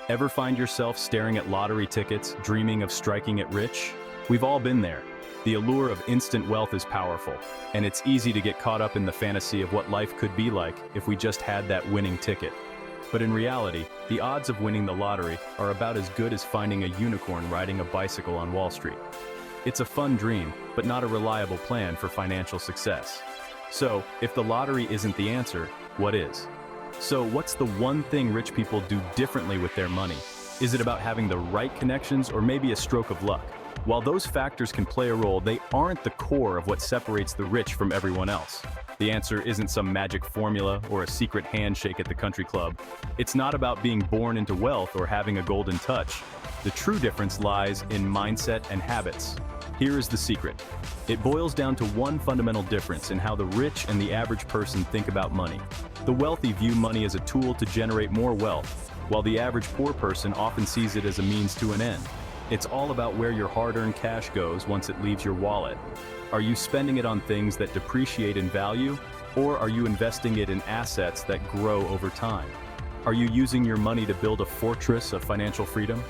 Ever find yourself staring at lottery tickets, dreaming of striking it rich? We've all been there. The allure of instant wealth is powerful, and it's easy to get caught up in the fantasy of what life could be like if we just had that winning ticket. But in reality, the odds of winning the lottery are about as good as finding a unicorn riding a bicycle on Wall Street. It's a fun dream, but not a reliable plan for financial success. So, if the lottery isn't the answer, what is? So, what's the one thing rich people do differently with their money? Is it about having the right connections or maybe a stroke of luck? While those factors can play a role, they aren't the core of what separates the rich from everyone else. The answer isn't some magic formula or a secret handshake at the country club. It's not about being born into wealth or having a golden touch. The true difference lies in mindset and habits. Here is the secret. It boils down to one fundamental difference in how the rich and the average person think about money. The wealthy view money as a tool to generate more wealth, while the average poor person often sees it as a means to an end. It's all about where your hard-earned cash goes once it leaves your wallet. Are you spending it on things that depreciate in value, or are you investing it in assets that grow over time? Are you using your money to build a fortress of financial freedom?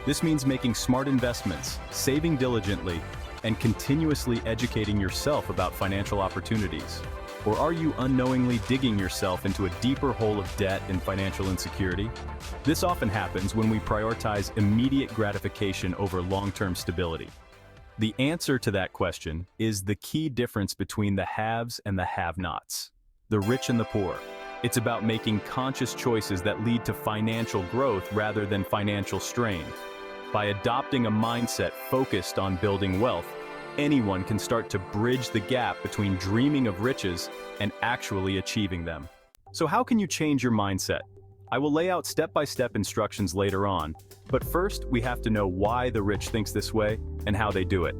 This means making smart investments, saving diligently, and continuously educating yourself about financial opportunities. Or are you unknowingly digging yourself into a deeper hole of debt and financial insecurity? This often happens when we prioritize immediate gratification over long-term stability. The answer to that question is the key difference between the haves and the have-nots, the rich and the poor. It's about making conscious choices that lead to financial growth rather than financial strain. By adopting a mindset focused on building wealth, anyone can start to bridge the gap between dreaming of riches and actually achieving them. So how can you change your mindset? I will lay out step-by-step instructions later on, but first we have to know why the rich thinks this way and how they do it.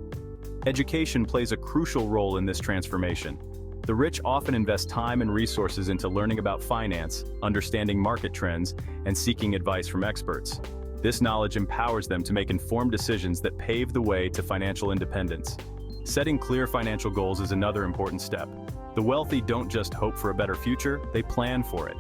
Education plays a crucial role in this transformation. The rich often invest time and resources into learning about finance, understanding market trends, and seeking advice from experts. This knowledge empowers them to make informed decisions that pave the way to financial independence. Setting clear financial goals is another important step. The wealthy don't just hope for a better future, they plan for it.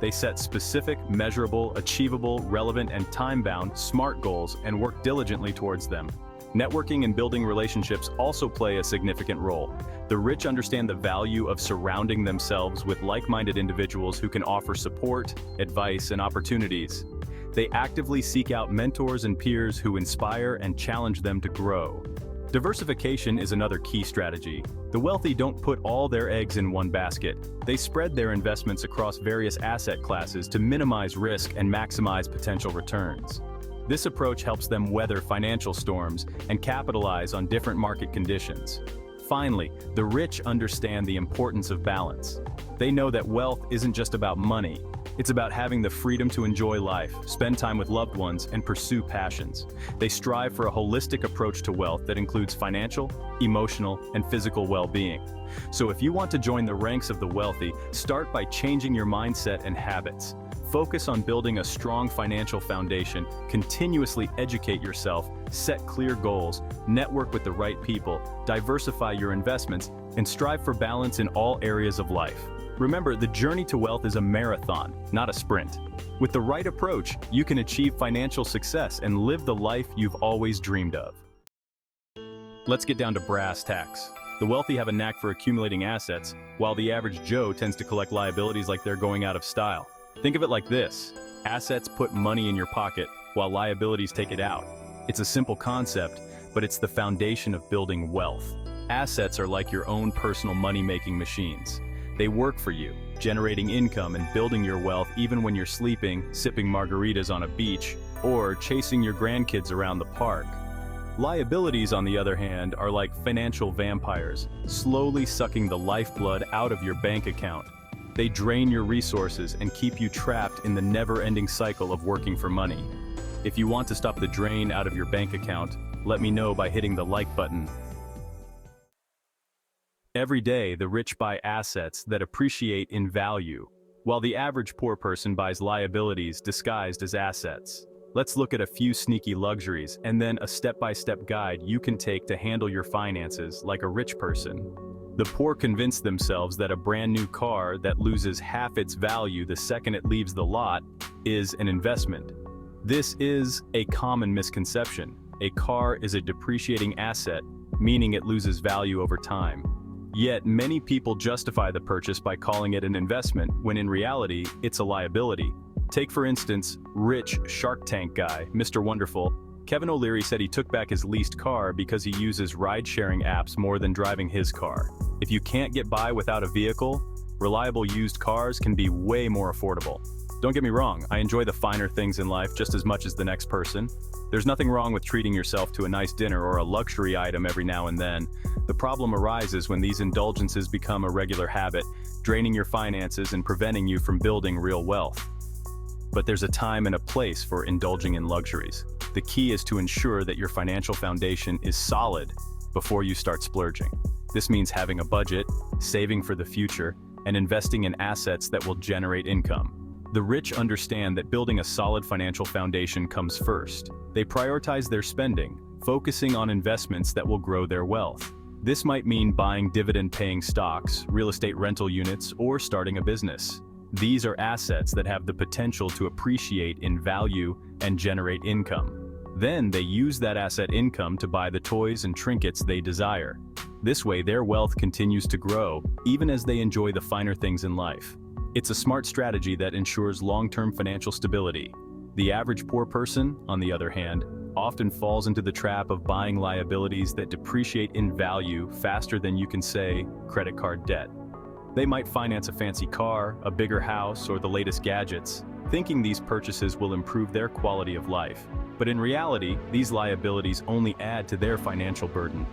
They set specific, measurable, achievable, relevant, and time-bound, SMART goals and work diligently towards them. Networking and building relationships also play a significant role. The rich understand the value of surrounding themselves with like-minded individuals who can offer support, advice, and opportunities. They actively seek out mentors and peers who inspire and challenge them to grow. Diversification is another key strategy. The wealthy don't put all their eggs in one basket. They spread their investments across various asset classes to minimize risk and maximize potential returns. This approach helps them weather financial storms and capitalize on different market conditions. Finally, the rich understand the importance of balance. They know that wealth isn't just about money. It's about having the freedom to enjoy life, spend time with loved ones, and pursue passions. They strive for a holistic approach to wealth that includes financial, emotional, and physical well-being. So if you want to join the ranks of the wealthy, start by changing your mindset and habits. Focus on building a strong financial foundation, continuously educate yourself, set clear goals, network with the right people, diversify your investments, and strive for balance in all areas of life. Remember, the journey to wealth is a marathon, not a sprint. With the right approach, you can achieve financial success and live the life you've always dreamed of. Let's get down to brass tacks. The wealthy have a knack for accumulating assets, while the average Joe tends to collect liabilities like they're going out of style. Think of it like this: assets put money in your pocket, while liabilities take it out. It's a simple concept, but it's the foundation of building wealth. Assets are like your own personal money-making machines. They work for you, generating income and building your wealth even when you're sleeping, sipping margaritas on a beach, or chasing your grandkids around the park. Liabilities, on the other hand, are like financial vampires, slowly sucking the lifeblood out of your bank account. They drain your resources and keep you trapped in the never-ending cycle of working for money. If you want to stop the drain out of your bank account, let me know by hitting the like button. Every day, the rich buy assets that appreciate in value, while the average poor person buys liabilities disguised as assets. Let's look at a few sneaky luxuries and then a step-by-step guide you can take to handle your finances like a rich person. The poor convince themselves that a brand new car that loses half its value the second it leaves the lot is an investment. This is a common misconception. A car is a depreciating asset, meaning it loses value over time. Yet many people justify the purchase by calling it an investment, when in reality, it's a liability. Take for instance, rich Shark Tank guy, Mr. Wonderful. Kevin O'Leary said he took back his leased car because he uses ride-sharing apps more than driving his car. If you can't get by without a vehicle, reliable used cars can be way more affordable. Don't get me wrong, I enjoy the finer things in life just as much as the next person. There's nothing wrong with treating yourself to a nice dinner or a luxury item every now and then. The problem arises when these indulgences become a regular habit, draining your finances and preventing you from building real wealth. But there's a time and a place for indulging in luxuries. The key is to ensure that your financial foundation is solid before you start splurging. This means having a budget, saving for the future, and investing in assets that will generate income. The rich understand that building a solid financial foundation comes first. They prioritize their spending, focusing on investments that will grow their wealth. This might mean buying dividend-paying stocks, real estate rental units, or starting a business. These are assets that have the potential to appreciate in value and generate income. Then they use that asset income to buy the toys and trinkets they desire. This way, their wealth continues to grow, even as they enjoy the finer things in life. It's a smart strategy that ensures long-term financial stability. The average poor person, on the other hand, often falls into the trap of buying liabilities that depreciate in value faster than you can say credit card debt. They might finance a fancy car, a bigger house, or the latest gadgets, thinking these purchases will improve their quality of life. But in reality, these liabilities only add to their financial burden.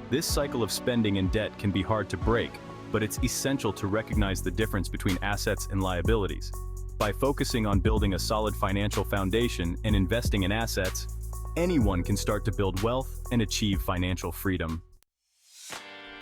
This cycle of spending and debt can be hard to break, but it's essential to recognize the difference between assets and liabilities. By focusing on building a solid financial foundation and investing in assets, anyone can start to build wealth and achieve financial freedom.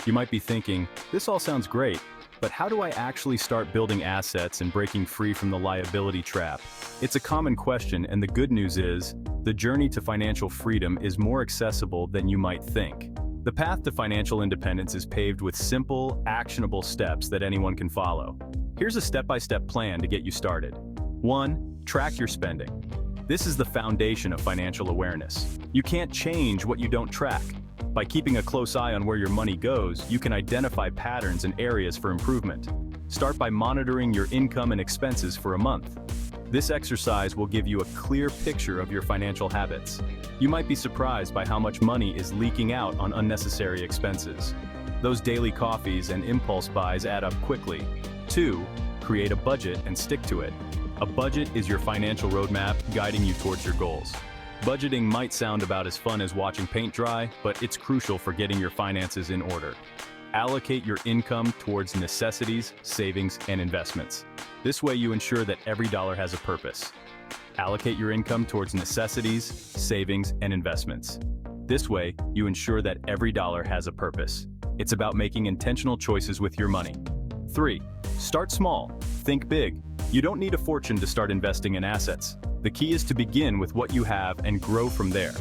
You might be thinking, this all sounds great, but how do I actually start building assets and breaking free from the liability trap? It's a common question, and the good news is, the journey to financial freedom is more accessible than you might think. The path to financial independence is paved with simple, actionable steps that anyone can follow. Here's a step-by-step plan to get you started. 1. Track your spending. This is the foundation of financial awareness. You can't change what you don't track. By keeping a close eye on where your money goes, you can identify patterns and areas for improvement. Start by monitoring your income and expenses for a month. This exercise will give you a clear picture of your financial habits. You might be surprised by how much money is leaking out on unnecessary expenses. Those daily coffees and impulse buys add up quickly. 2. Create a budget and stick to it. A budget is your financial roadmap guiding you towards your goals. Budgeting might sound about as fun as watching paint dry, but it's crucial for getting your finances in order. Allocate your income towards necessities, savings, and investments. This way you ensure that every dollar has a purpose. Allocate your income towards necessities, savings, and investments. This way, you ensure that every dollar has a purpose. It's about making intentional choices with your money. 3. Start small. Think big. You don't need a fortune to start investing in assets. The key is to begin with what you have and grow from there.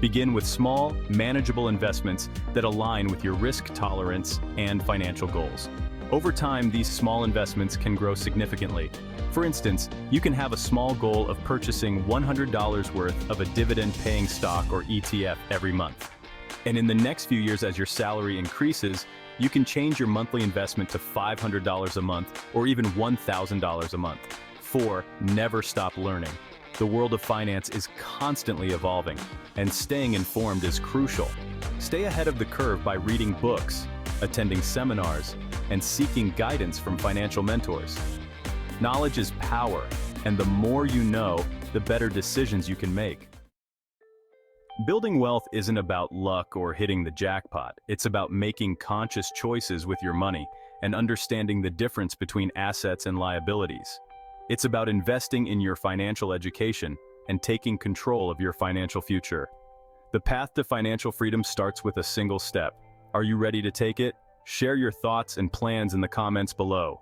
Begin with small, manageable investments that align with your risk tolerance and financial goals. Over time, these small investments can grow significantly. For instance, you can have a small goal of purchasing $100 worth of a dividend-paying stock or ETF every month. And in the next few years, as your salary increases, you can change your monthly investment to $500 a month or even $1,000 a month. 4. Never stop learning. The world of finance is constantly evolving, and staying informed is crucial. Stay ahead of the curve by reading books, attending seminars, and seeking guidance from financial mentors. Knowledge is power, and the more you know, the better decisions you can make. Building wealth isn't about luck or hitting the jackpot. It's about making conscious choices with your money and understanding the difference between assets and liabilities. It's about investing in your financial education and taking control of your financial future. The path to financial freedom starts with a single step. Are you ready to take it? Share your thoughts and plans in the comments below.